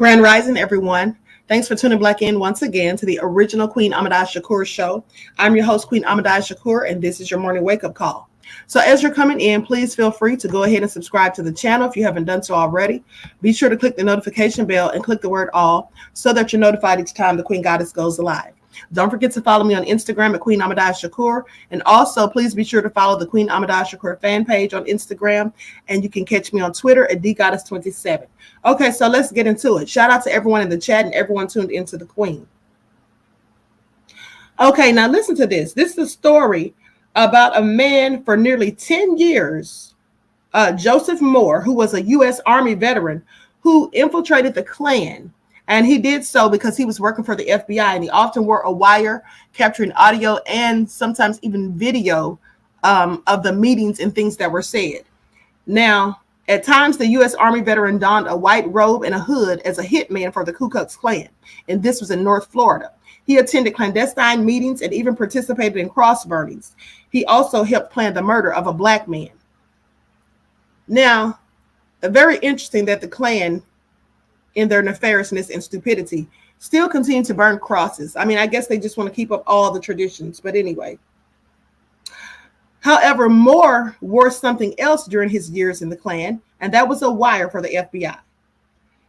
Grand Rising, everyone. Thanks for tuning back in once again to the original Queen Ahmadiyyah Shakur show. I'm your host, Queen Ahmadiyyah Shakur, and this is your morning wake-up call. So as you're coming in, please feel free to go ahead and subscribe to the channel if you haven't done so already. Be sure to click the notification bell and click the word all so that you're notified each time the Queen Goddess goes live. Don't forget to follow me on Instagram at Queen Ahmadiyyah Shakur. And also, please be sure to follow the Queen Ahmadiyyah Shakur fan page on Instagram. And you can catch me on Twitter at DGoddess27. Okay, so let's get into it. Shout out to everyone in the chat and everyone tuned into the Queen. Okay, now listen to this. This is a story about a man for nearly 10 years, Joseph Moore, who was a U.S. Army veteran who infiltrated the Klan. And he did so because he was working for the FBI, and he often wore a wire capturing audio and sometimes even video of the meetings and things that were said. Now, at times, the U.S. Army veteran donned a white robe and a hood as a hitman for the Ku Klux Klan, and this was in North Florida. He attended clandestine meetings and even participated in cross burnings. He also helped plan the murder of a black man. Now, very interesting that the Klan, in their nefariousness and stupidity, still continue to burn crosses. I mean, I guess they just want to keep up all the traditions, but anyway. However, Moore wore something else during his years in the Klan, and that was a wire for the FBI.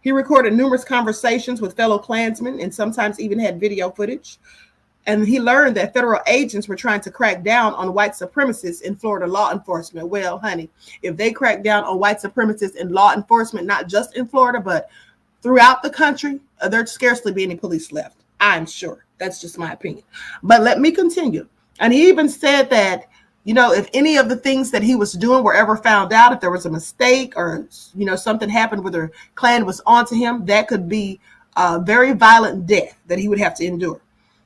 He recorded numerous conversations with fellow Klansmen and sometimes even had video footage. And he learned that federal agents were trying to crack down on white supremacists in Florida law enforcement. Well, honey, if they crack down on white supremacists in law enforcement, not just in Florida, but throughout the country, there'd scarcely be any police left, I'm sure. That's just my opinion. But let me continue. And he even said that, you know, if any of the things that he was doing were ever found out, if there was a mistake or, you know, something happened where the Klan was onto him, that could be a very violent death that he would have to endure.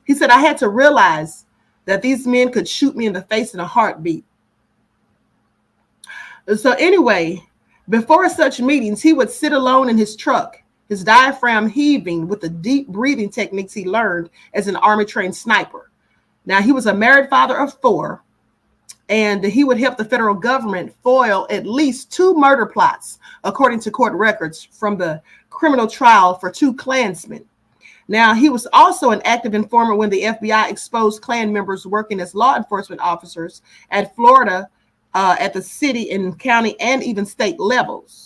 He said, I had to realize that these men could shoot me in the face in a heartbeat. So anyway, before such meetings, he would sit alone in his truck, his diaphragm heaving with the deep breathing techniques he learned as an Army-trained sniper. Now, he was a married father of 4, and he would help the federal government foil at least 2 murder plots, according to court records from the criminal trial for 2 Klansmen. Now, he was also an active informer when the FBI exposed Klan members working as law enforcement officers at Florida, at the city and county and even state levels.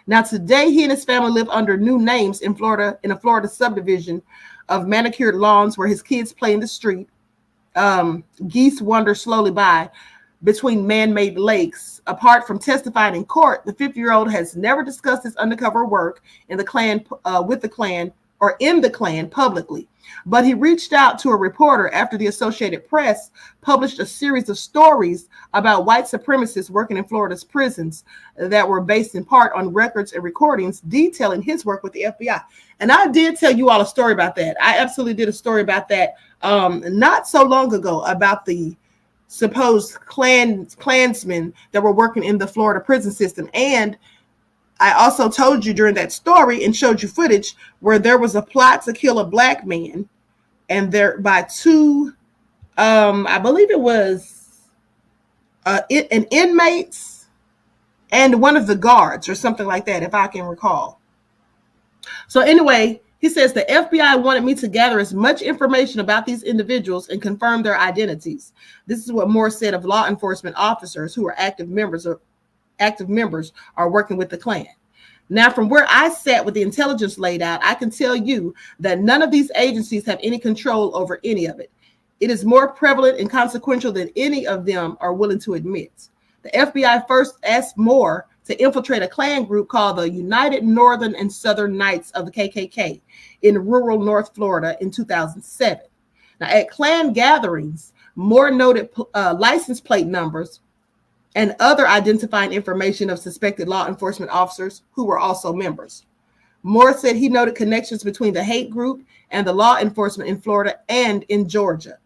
Now, today, he and his family live under new names in Florida, in a Florida subdivision of manicured lawns where his kids play in the street. Geese wander slowly by between man-made lakes. Apart from testifying in court, the 50-year-old has never discussed his undercover work in the Klan, with the Klan, or in the Klan publicly. But he reached out to a reporter after the Associated Press published a series of stories about white supremacists working in Florida's prisons that were based in part on records and recordings detailing his work with the FBI. And I did tell you all a story about that. I absolutely did a story about that not so long ago, about the supposed Klansmen that were working in the Florida prison system. And I also told you during that story and showed you footage where there was a plot to kill a black man, and there by 2, I believe it was an inmates and one of the guards or something like that, if I can recall. So anyway, he says the FBI wanted me to gather as much information about these individuals and confirm their identities. This is what Moore said of law enforcement officers who are active members are working with the Klan. Now, from where I sat with the intelligence laid out, I can tell you that none of these agencies have any control over any of it. It is more prevalent and consequential than any of them are willing to admit. The FBI first asked Moore to infiltrate a Klan group called the United Northern and Southern Knights of the KKK in rural North Florida in 2007. Now, at Klan gatherings, Moore noted license plate numbers and other identifying information of suspected law enforcement officers who were also members. Moore said he noted connections between the hate group and the law enforcement in Florida and in Georgia.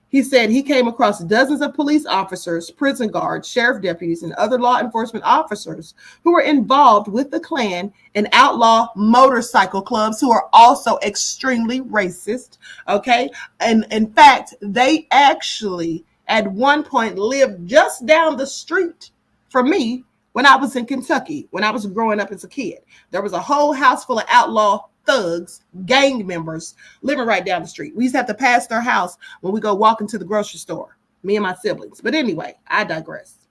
He said he came across dozens of police officers, prison guards, sheriff deputies, and other law enforcement officers who were involved with the Klan and outlaw motorcycle clubs who are also extremely racist. Okay. And in fact, they actually at one point lived just down the street from me when I was in Kentucky, when I was growing up as a kid. There was a whole house full of outlaw thugs, gang members living right down the street. We used to have to pass their house when we go walk into the grocery store, me and my siblings. But anyway, I digress.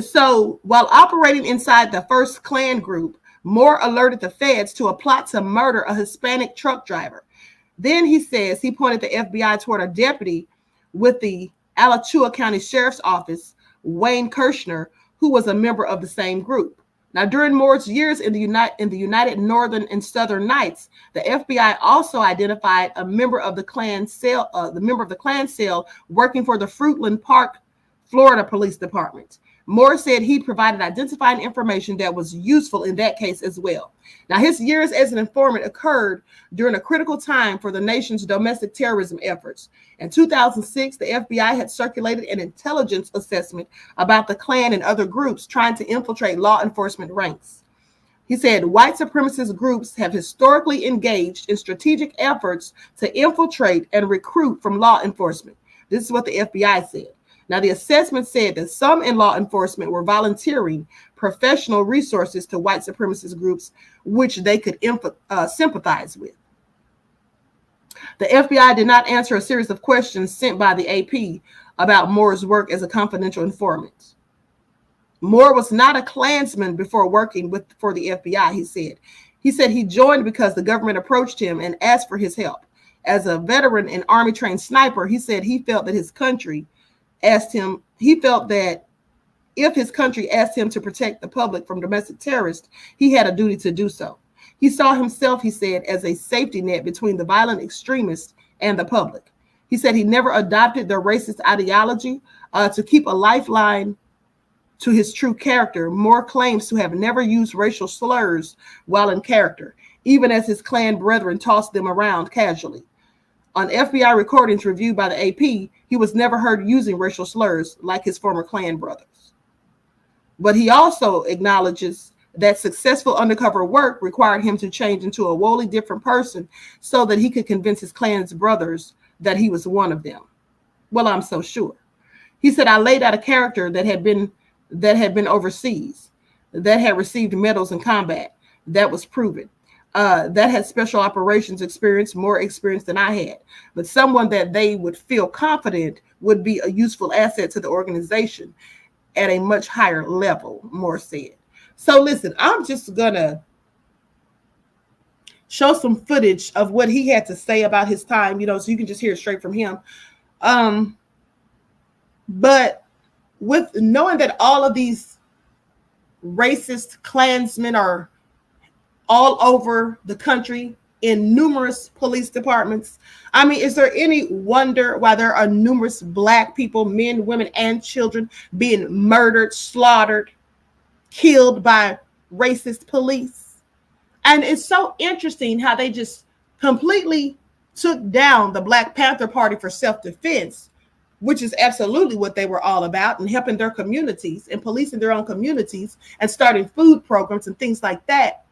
So while operating inside the first Klan group, Moore alerted the feds to a plot to murder a Hispanic truck driver. Then he says he pointed the FBI toward a deputy with the Alachua County Sheriff's Office, Wayne Kirshner, who was a member of the same group. Now, during Moore's years in the United Northern and Southern Knights, the FBI also identified a member of the Klan cell, working for the Fruitland Park, Florida Police Department. Moore said he provided identifying information that was useful in that case as well. Now, his years as an informant occurred during a critical time for the nation's domestic terrorism efforts. In 2006, the FBI had circulated an intelligence assessment about the Klan and other groups trying to infiltrate law enforcement ranks. He said white supremacist groups have historically engaged in strategic efforts to infiltrate and recruit from law enforcement. This is what the FBI said. Now, the assessment said that some in law enforcement were volunteering professional resources to white supremacist groups, which they could sympathize with. The FBI did not answer a series of questions sent by the AP about Moore's work as a confidential informant. Moore was not a Klansman before working for the FBI, he said. He said he joined because the government approached him and asked for his help. As a veteran and Army-trained sniper, he said he felt that if his country asked him to protect the public from domestic terrorists, he had a duty to do so. He saw himself, he said, as a safety net between the violent extremists and the public. He said he never adopted their racist ideology to keep a lifeline to his true character. Moore claims to have never used racial slurs while in character, even as his Klan brethren tossed them around casually. On FBI recordings reviewed by the AP, he was never heard using racial slurs like his former Klan brothers. But he also acknowledges that successful undercover work required him to change into a wholly different person so that he could convince his Klan's brothers that he was one of them. Well, I'm so sure. He said, I laid out a character that had been overseas, that had received medals in combat, that was proven. That had special operations experience, more experience than I had, but someone that they would feel confident would be a useful asset to the organization at a much higher level, Moore said. So listen, I'm just gonna show some footage of what he had to say about his time, so you can just hear it straight from him. But with knowing that all of these racist Klansmen are all over the country in numerous police departments, I mean, is there any wonder why there are numerous Black people, men, women, and children being murdered, slaughtered, killed by racist police? And it's so interesting how they just completely took down the Black Panther Party for self-defense, which is absolutely what they were all about, and helping their communities and policing their own communities and starting food programs and things like that.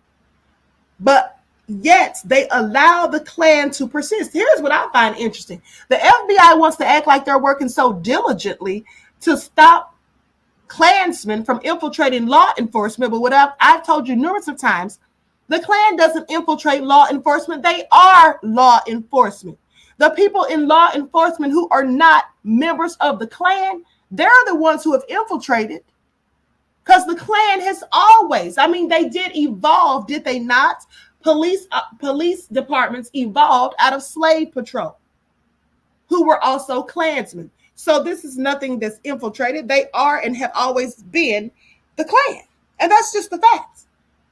But yet they allow the Klan to persist. Here's what I find interesting. The FBI wants to act like they're working so diligently to stop Klansmen from infiltrating law enforcement. But what I've told you numerous of times, the Klan doesn't infiltrate law enforcement. They are law enforcement. The people in law enforcement who are not members of the Klan, they're the ones who have infiltrated. Because the Klan has always, they did evolve, did they not? Police departments evolved out of slave patrol, who were also Klansmen. So this is nothing that's infiltrated. They are and have always been the Klan. And that's just the facts.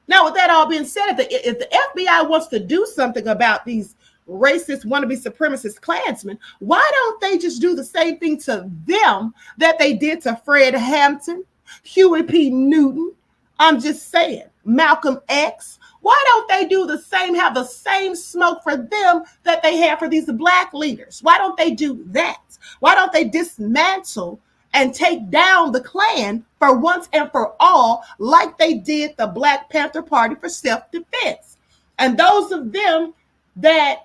Now, with that all being said, if the FBI wants to do something about these racist, wannabe supremacist Klansmen, why don't they just do the same thing to them that they did to Fred Hampton, Huey P. Newton, I'm just saying, Malcolm X? Why don't they do the same, have the same smoke for them that they have for these Black leaders? Why don't they do that? Why don't they dismantle and take down the Klan for once and for all, like they did the Black Panther Party for self-defense? And those of them that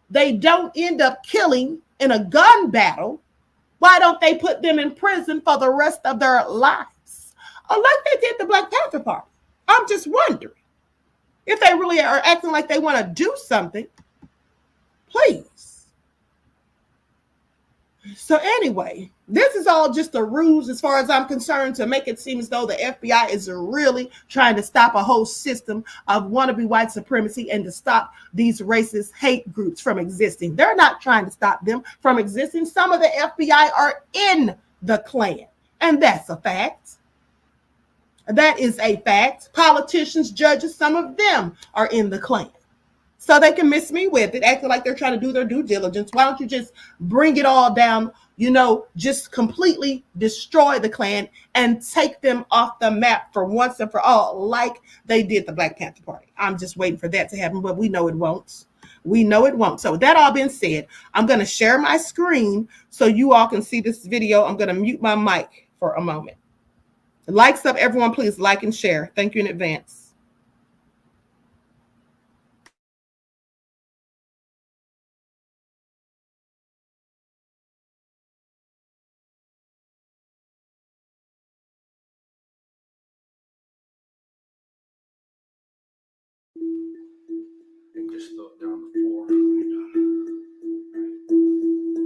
they don't end up killing in a gun battle, why don't they put them in prison for the rest of their lives? like they did the Black Panther Party. I'm just wondering if they really are acting like they want to do something. Please. So anyway, this is all just a ruse as far as I'm concerned to make it seem as though the FBI is really trying to stop a whole system of wannabe white supremacy and to stop these racist hate groups from existing. They're not trying to stop them from existing. Some of the FBI are in the Klan, and that's a fact. That is a fact. Politicians, judges, some of them are in the Klan. So they can miss me with it, acting like they're trying to do their due diligence. Why don't you just bring it all down, just completely destroy the Klan and take them off the map for once and for all, like they did the Black Panther Party. I'm just waiting for that to happen, but we know it won't. We know it won't. So with that all being said, I'm going to share my screen so you all can see this video. I'm going to mute my mic for a moment. Likes up, everyone, please like and share. Thank you in advance.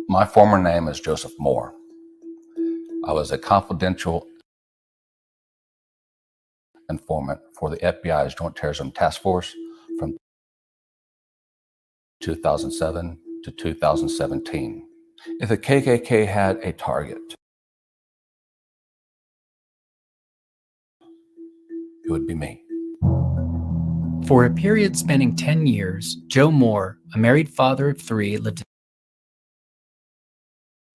My former name is Joseph Moore. I was a confidential informant for the FBI's Joint Terrorism Task Force from 2007 to 2017. If the KKK had a target, it would be me. For a period spanning 10 years, Joe Moore, a married father of 3, lived a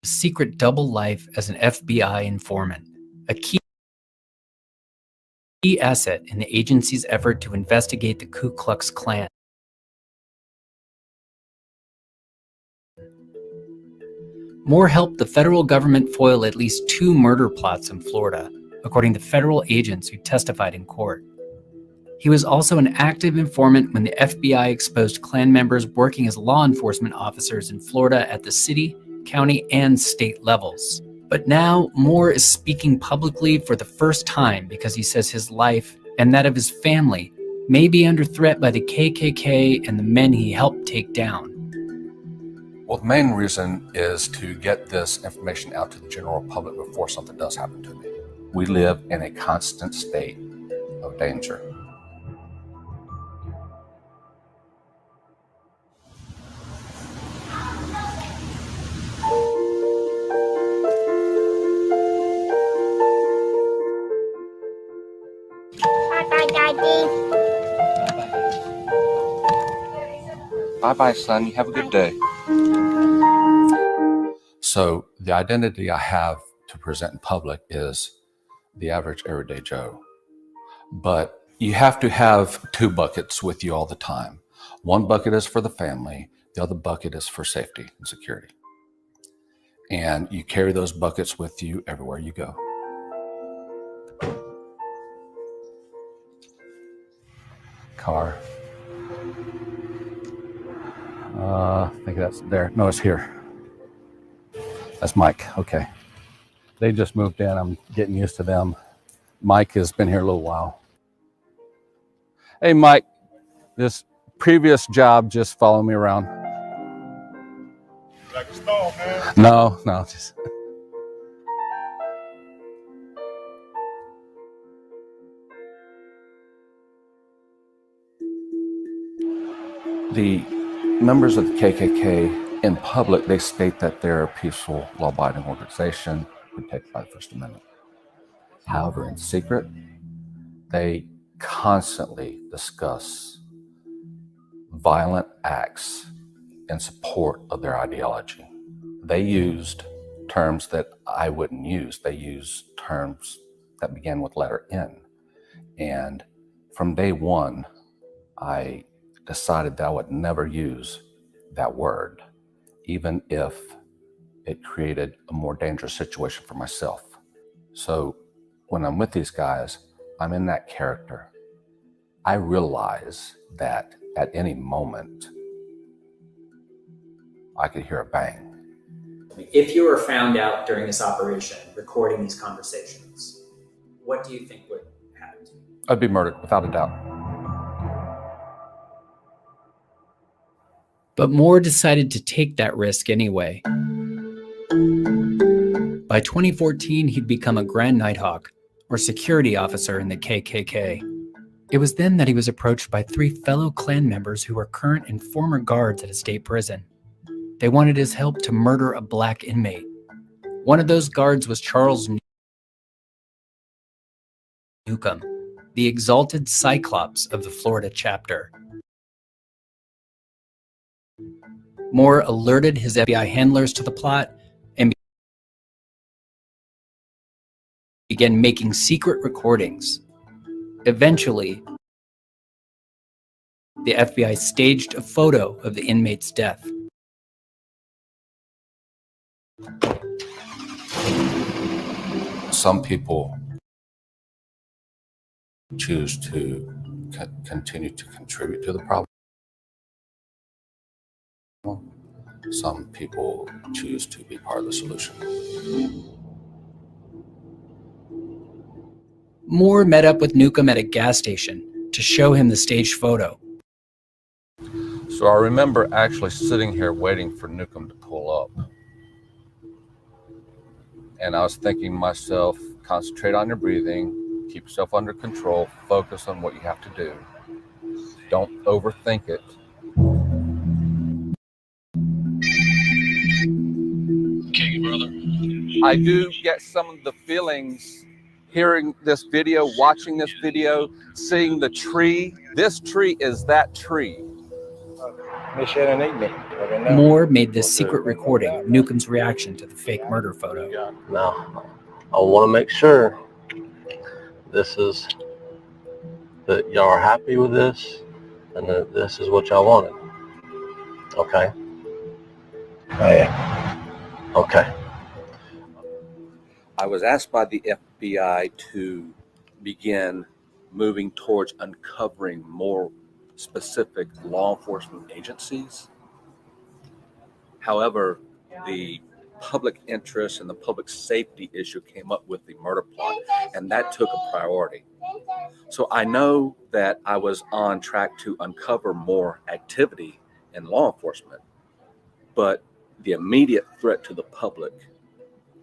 secret double life as an FBI informant, a key asset in the agency's effort to investigate the Ku Klux Klan. Moore helped the federal government foil at least 2 murder plots in Florida, according to federal agents who testified in court. He was also an active informant when the FBI exposed Klan members working as law enforcement officers in Florida at the city, county, and state levels. But now, Moore is speaking publicly for the first time because he says his life and that of his family may be under threat by the KKK and the men he helped take down. Well, the main reason is to get this information out to the general public before something does happen to me. We live in a constant state of danger. Bye-bye, Daddy. Bye-bye, son. You have a good day. So the identity I have to present in public is the average everyday Joe. But you have to have 2 buckets with you all the time. One bucket is for the family. The other bucket is for safety and security. And you carry those buckets with you everywhere you go. Car. I think that's there. No, it's here. That's Mike. Okay. They just moved in. I'm getting used to them. Mike has been here a little while. Hey, Mike. This previous job just followed me around. Like a stone, man. No, just. The members of the KKK in public, they state that they're a peaceful, law-abiding organization protected by the First Amendment. However, in secret, they constantly discuss violent acts in support of their ideology. They used terms that I wouldn't use. They used terms that began with letter N. And from day one, I decided that I would never use that word, even if it created a more dangerous situation for myself. So when I'm with these guys, I'm in that character. I realize that at any moment, I could hear a bang. If you were found out during this operation recording these conversations, what do you think would happen to you? I'd be murdered, without a doubt. But Moore decided to take that risk anyway. By 2014, he'd become a Grand Nighthawk, or security officer in the KKK. It was then that he was approached by 3 fellow Klan members who were current and former guards at a state prison. They wanted his help to murder a black inmate. One of those guards was Charles Newcomb, the exalted Cyclops of the Florida chapter. Moore alerted his FBI handlers to the plot and began making secret recordings. Eventually, the FBI staged a photo of the inmate's death. Some people choose to continue to contribute to the problem. Some people choose to be part of the solution. Moore met up with Newcomb at a gas station to show him the staged photo. So I remember actually sitting here waiting for Newcomb to pull up. And I was thinking to myself, concentrate on your breathing, keep yourself under control, focus on what you have to do. Don't overthink it. Okay, brother. I do get some of the feelings hearing this video, watching this video, seeing the tree. This tree is that tree. Moore made this secret recording of Newcomb's reaction to the fake murder photo. Now, I want to make sure that y'all are happy with this and that this is what y'all wanted. Okay? Oh, yeah. Okay. I was asked by the FBI to begin moving towards uncovering more specific law enforcement agencies. However, the public interest and the public safety issue came up with the murder plot, and that took a priority. So I know that I was on track to uncover more activity in law enforcement, but the immediate threat to the public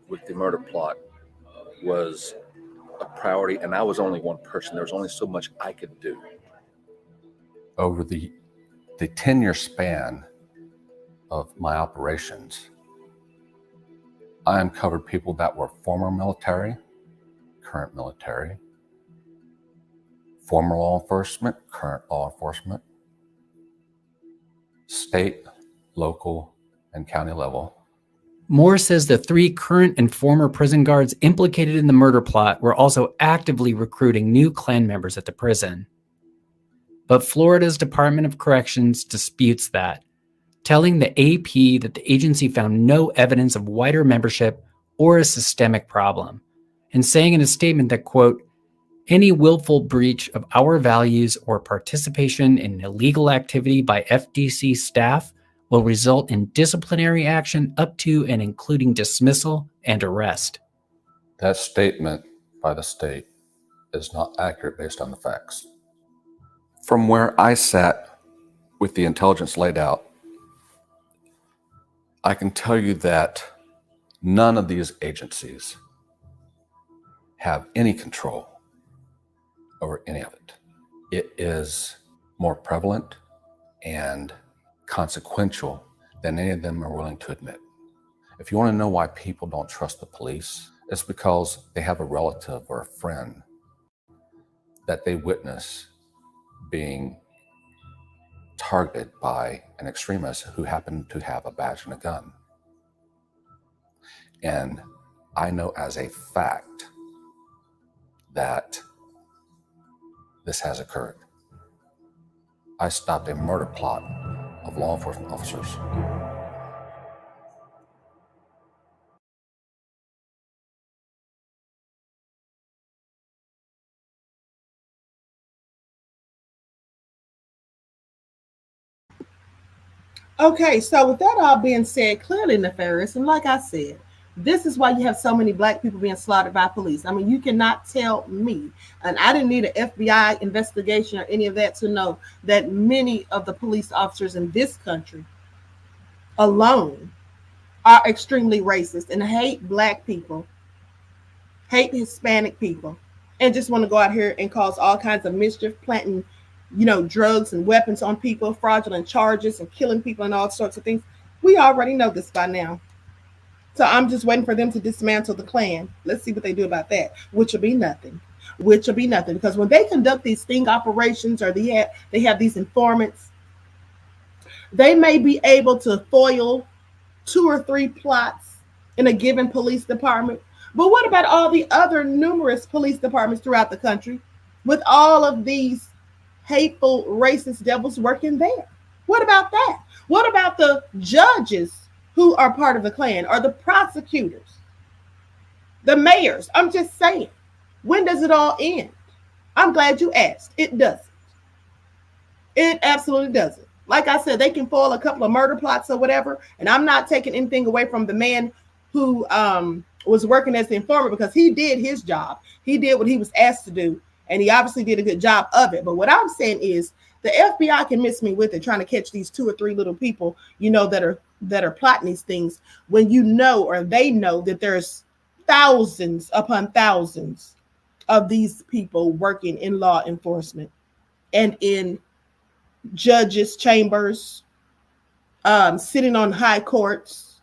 with the murder plot was a priority, and I was only one person. There was only so much I could do. Over the 10-year span of my operations, I uncovered people that were former military, current military, former law enforcement, current law enforcement, state, local, and county level. Moore says the 3 current and former prison guards implicated in the murder plot were also actively recruiting new Klan members at the prison. But Florida's Department of Corrections disputes that, telling the AP that the agency found no evidence of wider membership or a systemic problem, and saying in a statement that, quote, any willful breach of our values or participation in illegal activity by FDC staff will result in disciplinary action up to and including dismissal and arrest. That statement by the state is not accurate based on the facts. From where I sat with the intelligence laid out, I can tell you that none of these agencies have any control over any of it. It is more prevalent and consequential than any of them are willing to admit. If you want to know why people don't trust the police, it's because they have a relative or a friend that they witness being targeted by an extremist who happened to have a badge and a gun. And I know as a fact that this has occurred. I stopped a murder plot of law enforcement officers. Okay, so with that all being said, clearly nefarious, and like I said, This is why you have so many black people being slaughtered by police. I mean, you cannot tell me, and I didn't need an FBI investigation or any of that to know that many of the police officers in this country alone are extremely racist and hate black people, hate Hispanic people, and just want to go out here and cause all kinds of mischief, planting, drugs and weapons on people, fraudulent charges, and killing people and all sorts of things. We already know this by now. So I'm just waiting for them to dismantle the Klan. Let's see what they do about that, which will be nothing. Because when they conduct these sting operations, or they have these informants, they may be able to foil 2 or 3 plots in a given police department. But what about all the other numerous police departments throughout the country with all of these hateful, racist devils working there? What about that? What about the judges who are part of the Klan, or the prosecutors, the mayors? I'm just saying, when does it all end? I'm glad you asked. It doesn't. It absolutely doesn't. Like I said, they can foil a couple of murder plots or whatever, and I'm not taking anything away from the man who was working as the informant, because he did his job. He did what he was asked to do, and he obviously did a good job of it. But what I'm saying is the FBI can miss me with it, trying to catch these 2 or 3 little people, that are plotting these things, when they know that there's thousands upon thousands of these people working in law enforcement and in judges' chambers, sitting on high courts,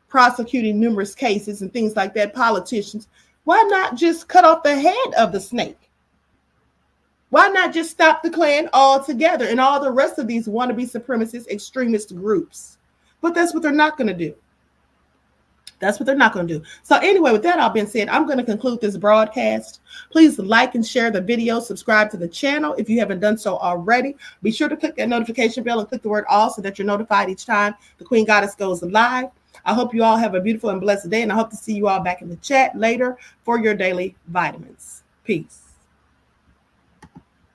prosecuting numerous cases and things like that, politicians. Why not just cut off the head of the snake? Why not just stop the Klan altogether and all the rest of these wannabe supremacist extremist groups? But that's what they're not going to do. So anyway, with that all being said, I'm going to conclude this broadcast. Please like and share the video. Subscribe to the channel if you haven't done so already. Be sure to click that notification bell and click the word all so that you're notified each time the Queen Goddess goes live. I hope you all have a beautiful and blessed day, and I hope to see you all back in the chat later for your daily vitamins. Peace.